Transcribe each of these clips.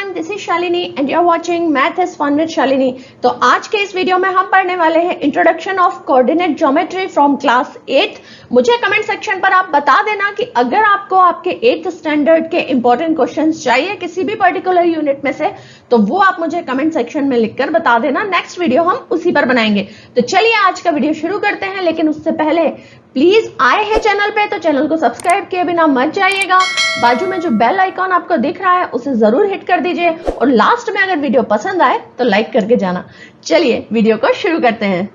Everyone, this is Shalini and you are watching math is fun with Shalini. तो आज के इस वीडियो में हम पढ़ने वाले हैं introduction of coordinate geometry from class 8। मुझे कमेंट सेक्शन पर आप बता देना कि अगर आपको आपके 8th स्टैंडर्ड के इंपॉर्टेंट क्वेश्चंस चाहिए किसी भी पर्टिकुलर यूनिट में से, तो वो आप मुझे कमेंट सेक्शन में लिखकर बता देना। नेक्स्ट वीडियो हम उसी पर बनाएंगे। तो चलिए आज का वीडियो शुरू करते हैं, लेकिन उससे पहले प्लीज आए हैं चैनल पे तो चैनल को सब्सक्राइब किए बिना मत जाइएगा। बाजू में जो बेल आइकॉन आपको दिख रहा है उसे जरूर हिट कर दीजिए और लास्ट में अगर वीडियो पसंद आए तो लाइक करके जाना। चलिए वीडियो को शुरू करते हैं।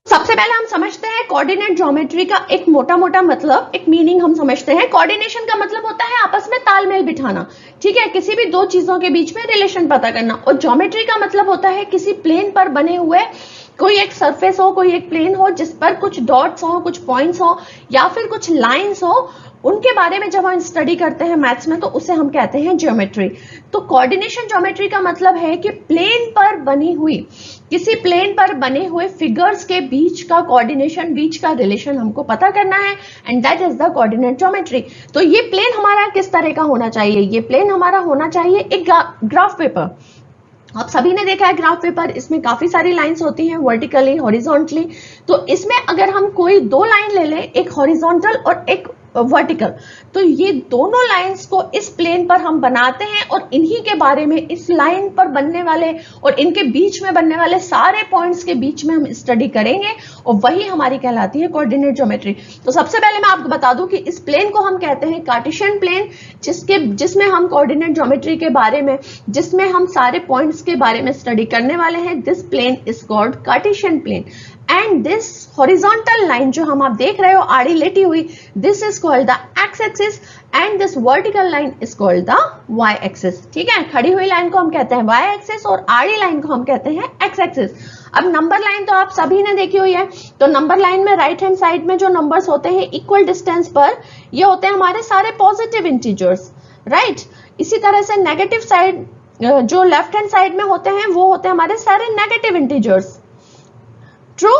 सबसे पहले हम समझते हैं कोऑर्डिनेट ज्योमेट्री का एक मोटा मतलब, एक मीनिंग हम समझते हैं। कोऑर्डिनेशन का मतलब होता है आपस में तालमेल बिठाना, ठीक है, किसी भी दो चीजों के बीच में रिलेशन पता करना। और ज्योमेट्री का मतलब होता है किसी प्लेन पर बने हुए कोई एक सरफेस हो, कोई एक प्लेन हो जिस पर कुछ डॉट्स हो, कुछ पॉइंट्स हो या फिर कुछ लाइंस हो, उनके बारे में जब हम स्टडी करते हैं मैथ्स में तो उसे हम कहते हैं ज्योमेट्री। तो कोऑर्डिनेशन ज्योमेट्री का मतलब है कि प्लेन पर बनी हुई, किसी प्लेन पर बने हुए फिगर्स के बीच का कोऑर्डिनेशन, बीच का रिलेशन हमको पता करना है, and that is the coordinate geometry. तो ये प्लेन हमारा किस तरह का होना चाहिए? ये प्लेन हमारा होना चाहिए एक ग्राफ पेपर। आप सभी ने देखा है ग्राफ पेपर, इसमें काफी सारी लाइंस होती हैं, वर्टिकली, हॉरिजॉन्टली। तो इसमें अगर हम कोई दो लाइन ले लें, एक हॉरिजॉन्टल और एक वर्टिकल, तो ये दोनों लाइंस को इस प्लेन पर हम बनाते हैं और इन्हीं के बारे में, इस लाइन पर बनने वाले और इनके बीच में बनने वाले सारे पॉइंट्स के बीच में हम स्टडी करेंगे और वही हमारी कहलाती है कोऑर्डिनेट ज्योमेट्री। तो सबसे पहले मैं आपको बता दूं कि इस प्लेन को हम कहते हैं कार्टेशियन प्लेन, जिसमें हम कोऑर्डिनेट ज्योमेट्री के बारे में, जिसमें हम सारे पॉइंट्स के बारे में स्टडी करने वाले हैं। This plane is called Cartesian plane and this horizontal line जो हम आप देख रहे हो आड़ी लेटी हुई, this is called the x axis and this vertical line is called the Y axis. ठीक है, खड़ी हुई लाइन को हम कहते हैं वाई एक्सिस और आड़ी लाइन को हम कहते हैं एक्स एक्सिस। अब नंबर लाइन तो आप सभी ने देखी हुई है। तो नंबर लाइन में राइट हैंड साइड में जो नंबर्स होते हैं इक्वल डिस्टेंस पर, ये होते हैं हमारे सारे पॉजिटिव इंटीजर्स, राइट। इसी तरह से नेगेटिव साइड जो लेफ्ट हैंड साइड में होते हैं वो होते हैं हमारे सारे नेगेटिव इंटीजर्स। ट्रू।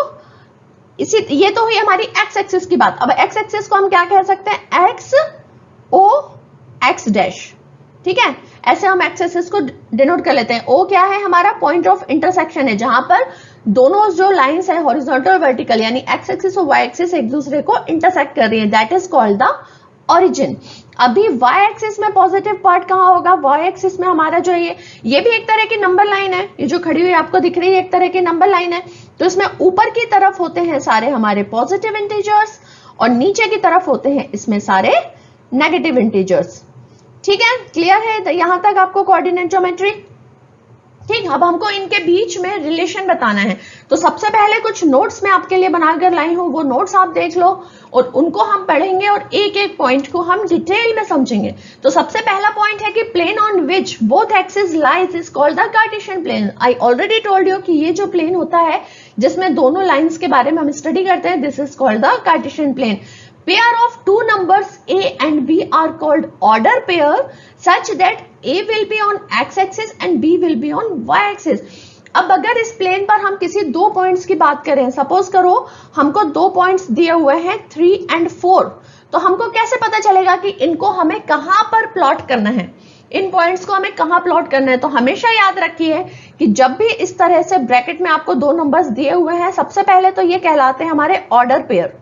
ये तो हुई हमारी एक्स एक्सिस की बात। अब एक्स एक्सिस को हम क्या कह सकते हैं? एक्स ओ एक्स डैश, ठीक है, ऐसे हम एक्स एक्सिस को डिनोट कर लेते हैं। ओ क्या है? हमारा पॉइंट ऑफ इंटरसेक्शन है, जहां पर दोनों जो लाइंस है हॉरिजॉन्टल और वर्टिकल, यानी एक्स एक्सिस और वाई एक्सिस एक दूसरे को इंटरसेक्ट कर रही है, that is called the origin. अभी वाई एक्सिस में पॉजिटिव पार्ट कहां होगा? वाई एक्सिस में हमारा जो ये भी एक तरह की नंबर लाइन है, ये जो खड़ी हुई आपको दिख रही है एक तरह की नंबर लाइन है। तो इसमें ऊपर की तरफ होते हैं सारे हमारे पॉजिटिव इंटीजर्स और नीचे की तरफ होते हैं इसमें सारे नेगेटिव इंटीजर्स। ठीक है, क्लियर है यहां तक आपको कोऑर्डिनेट ज्योमेट्री? ठीक, अब हमको इनके बीच में रिलेशन बताना है। तो सबसे पहले कुछ नोट्स मैं आपके लिए बनाकर लाई हूं, वो नोट्स आप देख लो और उनको हम पढ़ेंगे और एक एक पॉइंट को हम डिटेल में समझेंगे। तो सबसे पहला पॉइंट है कि plane on which both axis lies is called the Cartesian plane. I already told you कि ये जो प्लेन होता है जिसमें दोनों लाइंस के बारे में हम स्टडी करते हैं, this is called the Cartesian plane. Pair of two numbers a and b are called order pair such that a will be on x axis and b will be on y axis. अब अगर इस plane पर हम किसी दो points की बात करें, सपोज करो हमको दो पॉइंट्स दिए हुए हैं 3 and 4, तो हमको कैसे पता चलेगा कि इनको हमें कहां पर प्लॉट करना है, इन पॉइंट्स को हमें कहां प्लॉट करना है? तो हमेशा याद रखिए कि जब भी इस तरह से ब्रैकेट में आपको दो नंबर्स दिए हुए हैं, सबसे पहले तो ये कहलाते हैं हमारे order pair.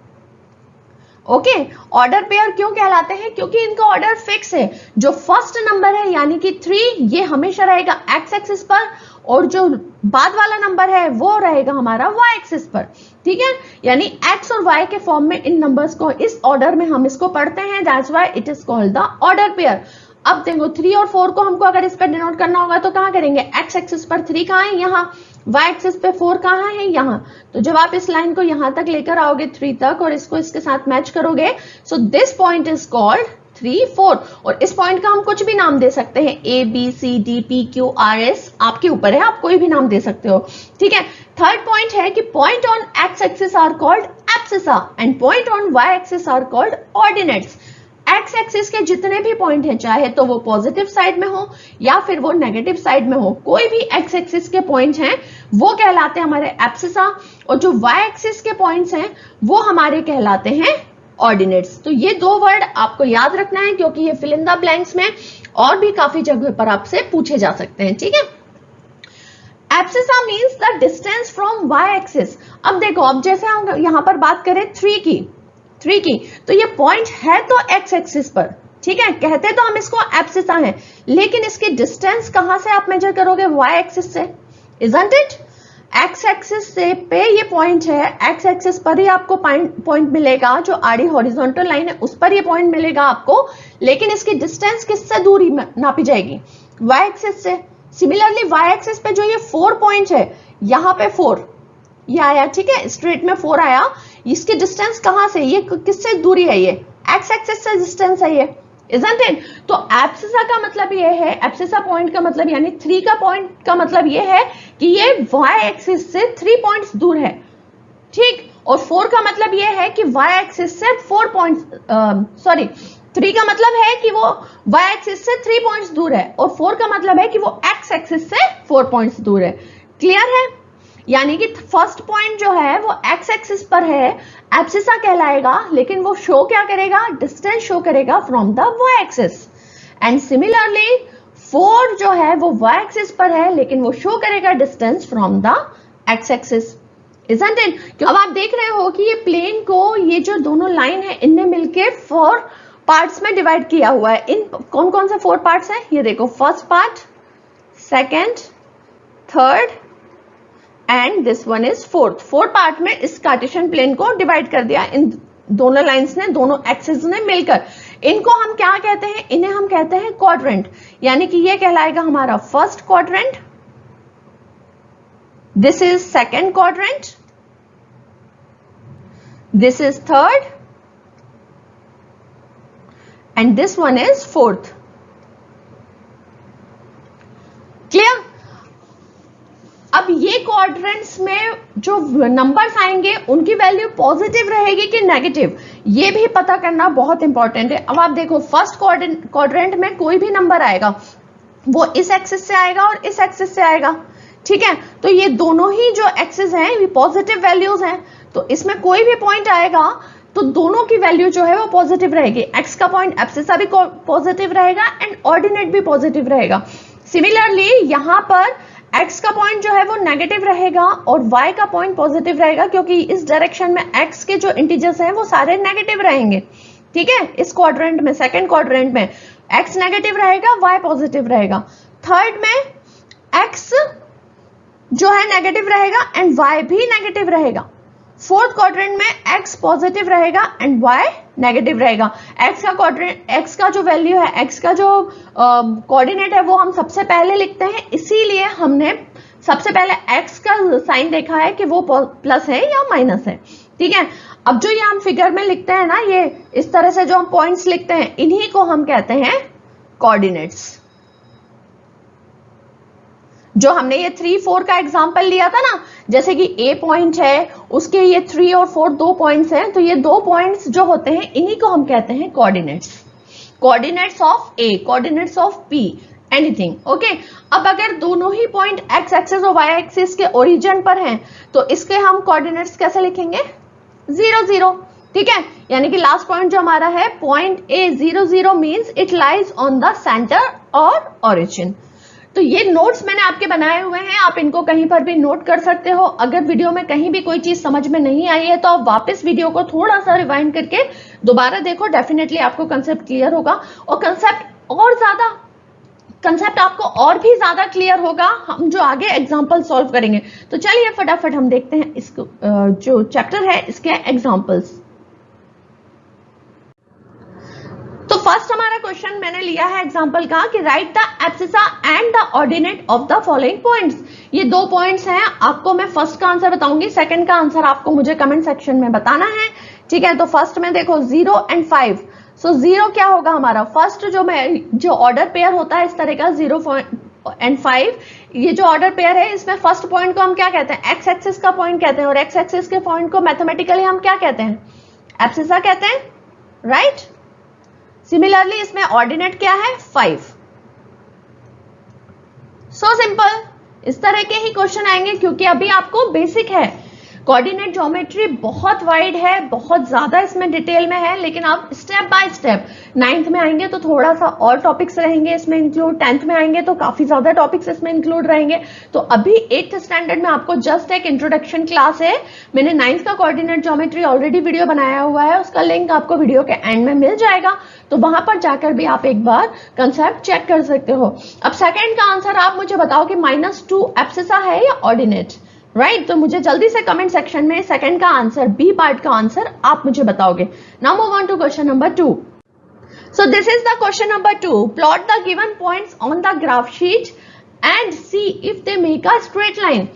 Okay, order pair क्यों कहलाते हैं? क्योंकि इनका ऑर्डर फिक्स है। जो फर्स्ट नंबर है यानी कि 3, ये हमेशा रहेगा एक्स एक्सिस पर और जो बाद वाला नंबर है वो रहेगा हमारा वाई एक्सिस पर। ठीक है, यानी एक्स और वाई के फॉर्म में इन नंबर्स को इस ऑर्डर में हम इसको पढ़ते हैं, that's why it is called the order pair. अब देखो 3 और 4 को हमको अगर इस पर डिनोट करना होगा तो कहां करेंगे? एक्स एक्सिस पर 3 कहां है? यहाँ। वाई एक्सिस पे 4 कहां है? यहाँ। तो जब आप इस लाइन को यहां तक लेकर आओगे 3 तक और इसको इसके साथ मैच करोगे, so this point is called 3, 4। और इस पॉइंट का हम कुछ भी नाम दे सकते हैं, A B C D P Q R S, आपके ऊपर है, आप कोई भी नाम दे सकते हो। ठीक है, थर्ड पॉइंट है कि point on X axis are called abscissa and point on Y axis are called ordinates. X axis के जितने भी पॉइंट हैं, चाहे तो वो पॉजिटिव साइड में हो या फिर वो नेगेटिव साइड में हो, कोई भी एक्स एक्सिस के पॉइंट हैं वो कहलाते हैं हमारे एब्सिसा, और जो वाई एक्सिस के पॉइंट्स हैं वो हमारे कहलाते हैं ऑर्डिनेट्स। तो ये दो वर्ड आपको याद रखना है क्योंकि ये फिल इन द ब्लैंक्स में और भी काफी जगह पर आपसे पूछे जा सकते हैं, ठीक है। Abscissa means the distance from Y axis. अब देखो, अब जैसे हम यहां पर बात करें 3 की, तो ये पॉइंट है तो एक्स एक्सिस पर, ठीक है, कहते तो हम इसको एब्सिसा है, लेकिन इसकी डिस्टेंस कहां से आप मेजर करोगे? वाई एक्सिस से, इजंट इट? एक्स एक्सिस से पे ये पॉइंट है, एक्स एक्सिस पर ही आपको पॉइंट मिलेगा, जो आड़ी हॉरिजॉन्टल लाइन है उस पर ये पॉइंट मिलेगा आपको, लेकिन इसकी डिस्टेंस किससे दूरी नापी जाएगी? वाई एक्सिस से। सिमिलरली वाई एक्सिस पे जो ये 4 पॉइंट है, यहां पे 4 ये आया, ठीक है, स्ट्रेट में 4 आया, इसकी डिस्टेंस कहां से, ये किससे दूरी है? ये एक्स एक्सिस से डिस्टेंस है ये, इजंट इट? तो एब्सिसा का मतलब ये है, एब्सिसा पॉइंट का मतलब यानी 3 का पॉइंट का मतलब ये है कि ये वाई एक्सिस से 3 पॉइंट्स दूर है, ठीक, और 4 का मतलब ये है कि वाई एक्सिस से 4 पॉइंट्स, सॉरी 3 का मतलब है कि वो वाई एक्सिस से 3 पॉइंट्स दूर है, और 4 का मतलब है कि वो एक्स एक्सिस से 4 पॉइंट्स दूर है। क्लियर है? यानी कि फर्स्ट पॉइंट जो है वो एक्स एक्सिस पर है, एब्सिसा कहलाएगा, लेकिन वो शो क्या करेगा? डिस्टेंस शो करेगा from the Y axis. And similarly 4 जो है वो वाई एक्सिस पर है, लेकिन वो शो करेगा distance from the x axis, isn't it? अब आप देख रहे हो कि ये प्लेन को, ये जो दोनों लाइन है, इनने मिलके 4 पार्ट्स में डिवाइड किया हुआ है। इन कौन कौन से 4 पार्ट्स हैं? ये देखो, first part, second, third and this one is fourth. 4 part में इस कार्टेशियन प्लेन को डिवाइड कर दिया इन दोनों लाइंस ने, दोनों एक्सिस ने मिलकर। इनको हम क्या कहते हैं? इन्हें हम कहते हैं क्वाड्रेंट, यानी कि ये कहलाएगा हमारा first quadrant, this is second quadrant, this is third and this one is fourth. Clear? अब ये क्वाड्रेंट्स में जो नंबर्स आएंगे उनकी वैल्यू पॉजिटिव रहेगी कि नेगेटिव, ये भी पता करना बहुत इंपॉर्टेंट है। अब आप देखो, फर्स्ट क्वाड्रेंट में कोई भी नंबर आएगा वो इस एक्सिस से आएगा और इस एक्सिस से आएगा, ठीक है, तो ये दोनों ही जो एक्सिस हैं ये पॉजिटिव वैल्यूज हैं, तो इसमें कोई भी पॉइंट आएगा तो दोनों की वैल्यू जो है वो पॉजिटिव रहेगी। एक्स का पॉइंट एब्सिसा भी पॉजिटिव रहेगा एंड ऑर्डिनेट भी पॉजिटिव रहेगा। सिमिलरली यहां पर x का पॉइंट जो है वो नेगेटिव रहेगा और y का पॉइंट पॉजिटिव रहेगा, क्योंकि इस डायरेक्शन में x के जो इंटीजर्स हैं वो सारे नेगेटिव रहेंगे, ठीक है। इस क्वाड्रेंट में, सेकंड क्वाड्रेंट में x नेगेटिव रहेगा, y पॉजिटिव रहेगा। थर्ड में x जो है नेगेटिव रहेगा एंड y भी नेगेटिव रहेगा। फोर्थ क्वाड्रेंट में x पॉजिटिव रहेगा एंड y नेगेटिव रहेगा। x का जो वैल्यू है, x का जो कोऑर्डिनेट है वो हम सबसे पहले लिखते हैं, इसीलिए हमने सबसे पहले x का साइन देखा है कि वो प्लस है या माइनस है, ठीक है। अब जो ये हम फिगर में लिखते हैं ना, ये इस तरह से जो हम पॉइंट्स लिखते हैं, इन्हीं को हम कहते हैं कोऑर्डिनेट्स। जो हमने ये 3, 4 का एग्जांपल लिया था ना, जैसे कि A पॉइंट है, उसके ये 3 और 4 2 पॉइंट्स हैं, तो ये 2 पॉइंट्स जो होते हैं इन्हीं को हम कहते हैं coordinates. Coordinates of A, coordinates of P, anything, okay. अब अगर दोनों ही पॉइंट x एक्सिस और y एक्सिस के ओरिजिन पर हैं, तो इसके हम कोऑर्डिनेट्स कैसे लिखेंगे? 0 0, ठीक है। यानी कि लास्ट पॉइंट जो हमारा है point A 0 0 means it lies on the centre और ओरिजिन। तो ये नोट्स मैंने आपके बनाए हुए हैं, आप इनको कहीं पर भी नोट कर सकते हो। अगर वीडियो में कहीं भी कोई चीज समझ में नहीं आई है तो आप वापस वीडियो को थोड़ा सा रिवाइंड करके दोबारा देखो, डेफिनेटली आपको कंसेप्ट क्लियर होगा। और कंसेप्ट आपको और भी ज्यादा क्लियर होगा हम जो आगे एग्जाम्पल सॉल्व करेंगे। तो चलिए फटाफट हम देखते हैं इसको, जो चैप्टर है इसके एग्जाम्पल्स। तो फर्स्ट हमारा क्वेश्चन मैंने लिया है एग्जांपल का कि right the abscissa and the ordinate of the following points. ये 2 पॉइंट्स हैं, आपको मैं फर्स्ट का आंसर बताऊंगी, सेकंड का आंसर आपको मुझे कमेंट सेक्शन में बताना है, ठीक है। तो फर्स्ट में देखो 0 एंड 5, सो 0 क्या होगा हमारा? फर्स्ट जो ऑर्डर पेयर होता है इस तरह का 0 एंड 5, ये जो ऑर्डर पेयर है इसमें फर्स्ट पॉइंट को हम क्या कहते हैं? एक्स एक्सिस का पॉइंट कहते हैं, और एक्स एक्सिस के पॉइंट को मैथमेटिकली हम क्या कहते हैं? एब्सिसा कहते हैं, राइट। सिमिलरली इसमें ऑर्डिनेट क्या है 5। सो सिंपल, इस तरह के ही क्वेश्चन आएंगे क्योंकि अभी आपको बेसिक है। कोऑर्डिनेट ज्योमेट्री बहुत वाइड है, बहुत ज्यादा इसमें डिटेल में है, लेकिन आप स्टेप बाय स्टेप 9th में आएंगे तो थोड़ा सा और टॉपिक्स रहेंगे इसमें इंक्लूड, 10th में आएंगे तो काफी ज्यादा टॉपिक्स इसमें इंक्लूड रहेंगे। तो अभी 8th स्टैंडर्ड में आपको जस्ट एक इंट्रोडक्शन क्लास है। मैंने 9th का कोऑर्डिनेट ज्योमेट्री ऑलरेडी वीडियो बनाया हुआ है, उसका लिंक आपको वीडियो के एंड में मिल जाएगा, तो वहां पर जाकर भी आप एक बार कंसेप्ट चेक कर सकते हो। अब सेकंड का आंसर आप मुझे बताओ कि -2 एब्सिसा है या ऑर्डिनेट, राइट? तो मुझे जल्दी से कमेंट सेक्शन में सेकंड का आंसर, बी पार्ट का आंसर आप मुझे बताओगे। Now move on to question number 2। So this is the question number 2। Plot the given points on the graph sheet and see if they make a straight line.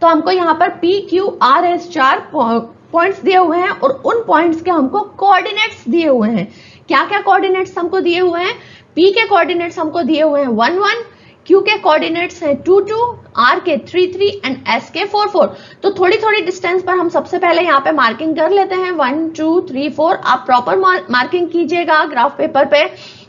तो हमको यहाँ पर P Q R S 4 points दिए हुए हैं और उन points के हमको कोऑर्डिनेट्स दिए हुए हैं। क्या क्या कोऑर्डिनेट्स हमको दिए हुए हैं? पी के कोऑर्डिनेट्स हमको दिए हुए हैं 1 1, क्यू के कोऑर्डिनेट्स हैं 2 2, आर के 3 3 एंड एस के 4 4। तो थोड़ी थोड़ी डिस्टेंस पर हम सबसे पहले यहाँ पे मार्किंग कर लेते हैं 1 2 3 4। आप प्रॉपर मार्किंग कीजिएगा ग्राफ पेपर पे।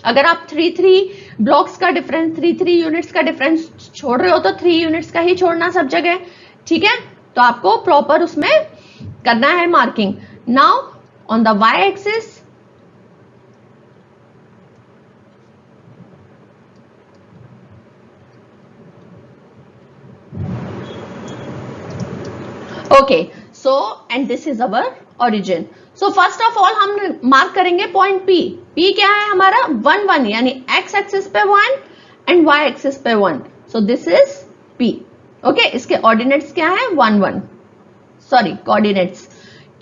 अगर आप 3 3 ब्लॉक्स का डिफरेंस, 3 3 यूनिट्स का डिफरेंस छोड़ रहे हो तो 3 यूनिट्स का ही छोड़ना सब जगह, ठीक है? तो आपको प्रॉपर उसमें करना है marking. Now on the Y axis, okay, so and this is our origin. So first of all हम मार्क करेंगे पॉइंट पी। पी क्या है हमारा 1 1, यानी एक्स एक्सिस पे 1 एंड वाई एक्सिस पे 1। सो दिस इज पी। ओके, इसके ऑर्डिनेट्स क्या है 1 1, सॉरी कोऑर्डिनेट्स।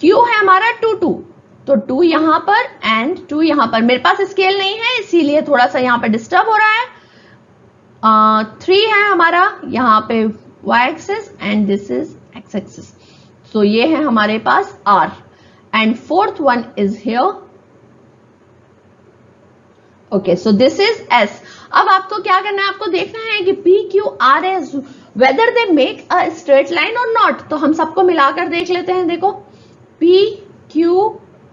क्यू है हमारा 2 2, तो 2 यहां पर एंड 2 यहां पर। मेरे पास स्केल नहीं है इसीलिए थोड़ा सा यहां पे डिस्टर्ब हो रहा है। 3 है हमारा यहां पे Y axis and this is X axis. So ये है हमारे पास R and fourth one is here. Okay, so this is S। अब आपको क्या करना है? आपको देखना है कि P Q R S whether they make a straight line or not। तो हम सबको मिलाकर देख लेते हैं। देखो P Q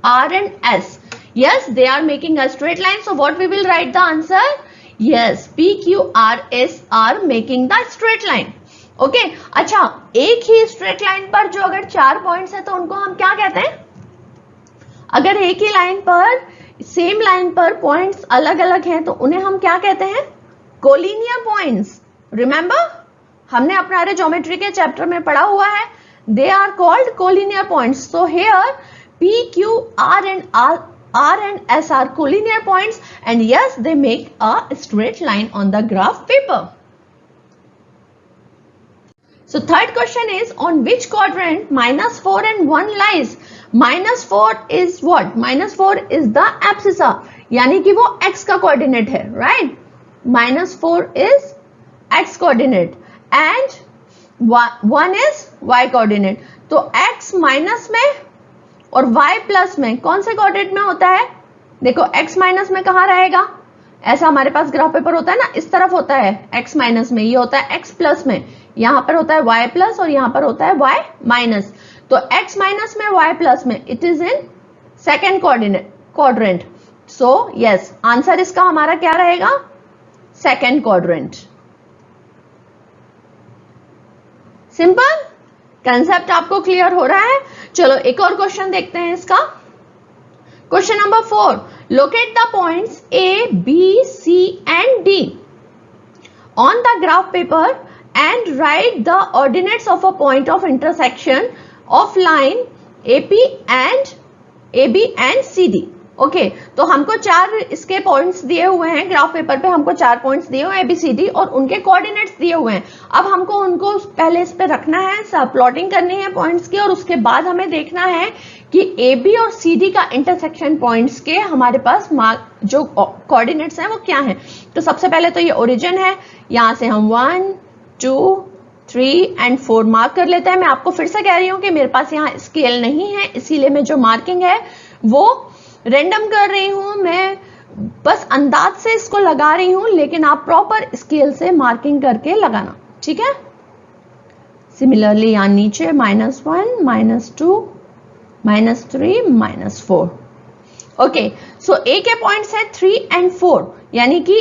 R and S, yes they are making a straight line, so what we will write the answer? Yes, P Q R S are making the straight line। Okay, अच्छा, एक ही स्ट्रेट लाइन पर जो अगर 4 points है तो उनको हम क्या कहते हैं? अगर एक ही लाइन पर, सेम लाइन पर पॉइंट्स अलग अलग हैं तो उन्हें हम क्या कहते हैं? Collinear points. रिमेंबर, हमने अपने ज्योमेट्री के चैप्टर में पढ़ा हुआ है, they are called collinear points. So here P Q R and S are collinear points and yes they make a straight line on the graph paper। So third question is on which quadrant -4 and 1 lies? -4 is what? -4 is the abscissa, यानी कि वो x का coordinate है, right? -4 is x coordinate and 1 is y coordinate. तो x minus में और y plus में कौन से कोऑर्डिनेट में होता है? देखो x माइनस में कहाँ रहेगा? ऐसा हमारे पास ग्राफ पेपर होता है ना, इस तरफ होता है x माइनस में, ये होता है x प्लस में, यहां पर होता है y प्लस और यहां पर होता है y माइनस। तो x माइनस में y प्लस में it is in second quadrant. So yes, answer इसका हमारा क्या रहेगा? Second quadrant. सिंपल कंसेप्ट आपको क्लियर हो रहा है? चलो एक और क्वेश्चन देखते हैं इसका। Question number 4, locate the points A, B, C and D on the graph paper and write the ordinates of a point of intersection of line AP and CD। Okay, तो हमको 4 इसके पॉइंट्स दिए हुए हैं graph paper पे, हमको 4 points दिए हुए हैं ABCD और उनके कोऑर्डिनेट्स दिए हुए हैं। अब हमको उनको पहले इस पे रखना है, सब प्लॉटिंग करनी है पॉइंट्स की, और उसके बाद हमें देखना है कि AB और CD का इंटरसेक्शन पॉइंट्स के हमारे पास जो कोऑर्डिनेट्स हैं वो क्या हैं। तो सबसे पहले तो ये ओरिजिन है, यहां से हम 1 2 3 एंड 4 मार्क कर लेते हैं। मैं आपको फिर से कह रही हूं कि मेरे पास यहाँ स्केल नहीं है, इसीलिए मैं जो मार्किंग है वो रैंडम कर रही हूं, मैं बस अंदाज से इसको लगा रही हूं, लेकिन आप प्रॉपर स्केल से मार्किंग करके लगाना, ठीक है? सिमिलरली यहां नीचे -1 -2 -3 -4। ओके, सो ए के पॉइंट्स है 3 एंड 4, यानी कि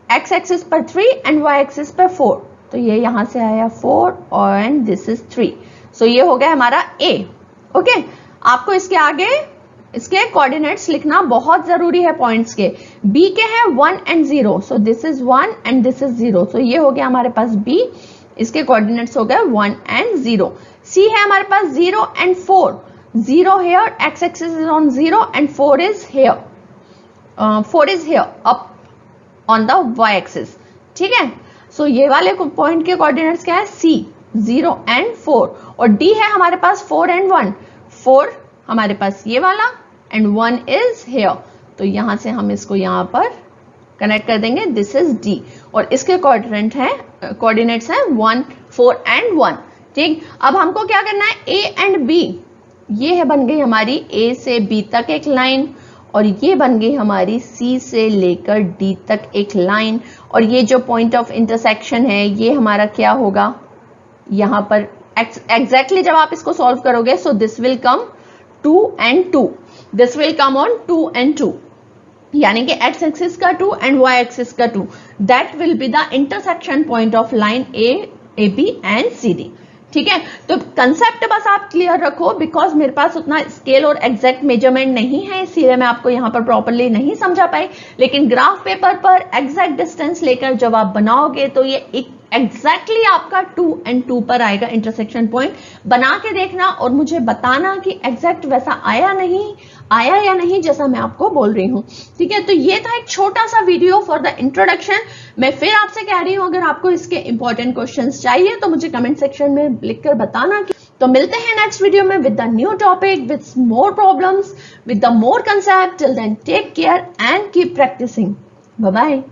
एक्स एक्सिस पर 3 एंड वाई एक्सिस पर 4, तो ये यहां से आया 4 और एंड दिस इज 3, सो ये हो गया हमारा ए। ओके, आपको इसके आगे इसके कोऑर्डिनेट्स लिखना बहुत जरूरी है पॉइंट्स के। बी के हैं 1 and 0, so this is 1 and this is 0, सो ये हो गया हमारे पास बी, इसके कोऑर्डिनेट्स हो गए 1 एंड 0। सी है हमारे पास 0 and 4, 0 here, x axis is on 0 and 4 is here, 4 is here up on the y axis, ठीक है। सो ये वाले पॉइंट के कोऑर्डिनेट्स क्या है, C 0 एंड 4, और D है हमारे पास 4 एंड 1, 4 हमारे पास ये वाला एंड 1 इज here, तो यहां से हम इसको यहां पर कनेक्ट कर देंगे, दिस इज D, और इसके कोऑर्डिनेट्स हैं 1, 4 एंड 1, ठीक। अब हमको क्या करना है, A एंड B, ये है बन गई हमारी A से B तक एक लाइन, और ये बन गई हमारी C से लेकर D तक एक लाइन, और ये जो पॉइंट ऑफ इंटरसेक्शन है ये हमारा क्या होगा, यहां पर एग्जैक्टली जब आप इसको सॉल्व करोगे, so this will come 2 and 2, this will come on 2 and 2, यानी कि एक्स एक्सिस का 2 एंड वाई एक्सिस का 2, that will be the intersection point of line A B and C D, ठीक है। तो कंसेप्ट बस आप क्लियर रखो, बिकॉज मेरे पास उतना स्केल और एग्जैक्ट मेजरमेंट नहीं है, इसीलिए मैं आपको यहां पर प्रॉपर्ली नहीं समझा पाई, लेकिन ग्राफ पेपर पर एग्जैक्ट डिस्टेंस लेकर जब आप बनाओगे तो ये एग्जैक्टली आपका 2 एंड 2 पर आएगा इंटरसेक्शन पॉइंट। बना के देखना और मुझे बताना कि एग्जैक्ट वैसा आया या नहीं जैसा मैं आपको बोल रही हूं, ठीक है। तो ये था एक छोटा सा वीडियो फॉर द इंट्रोडक्शन। मैं फिर आपसे कह रही हूं, अगर आपको इसके इंपॉर्टेंट क्वेश्चंस चाहिए तो मुझे कमेंट सेक्शन में लिखकर बताना। तो मिलते हैं नेक्स्ट वीडियो में with the new topic, with more problems, with the more concept. Till then take care and keep practicing. Bye bye.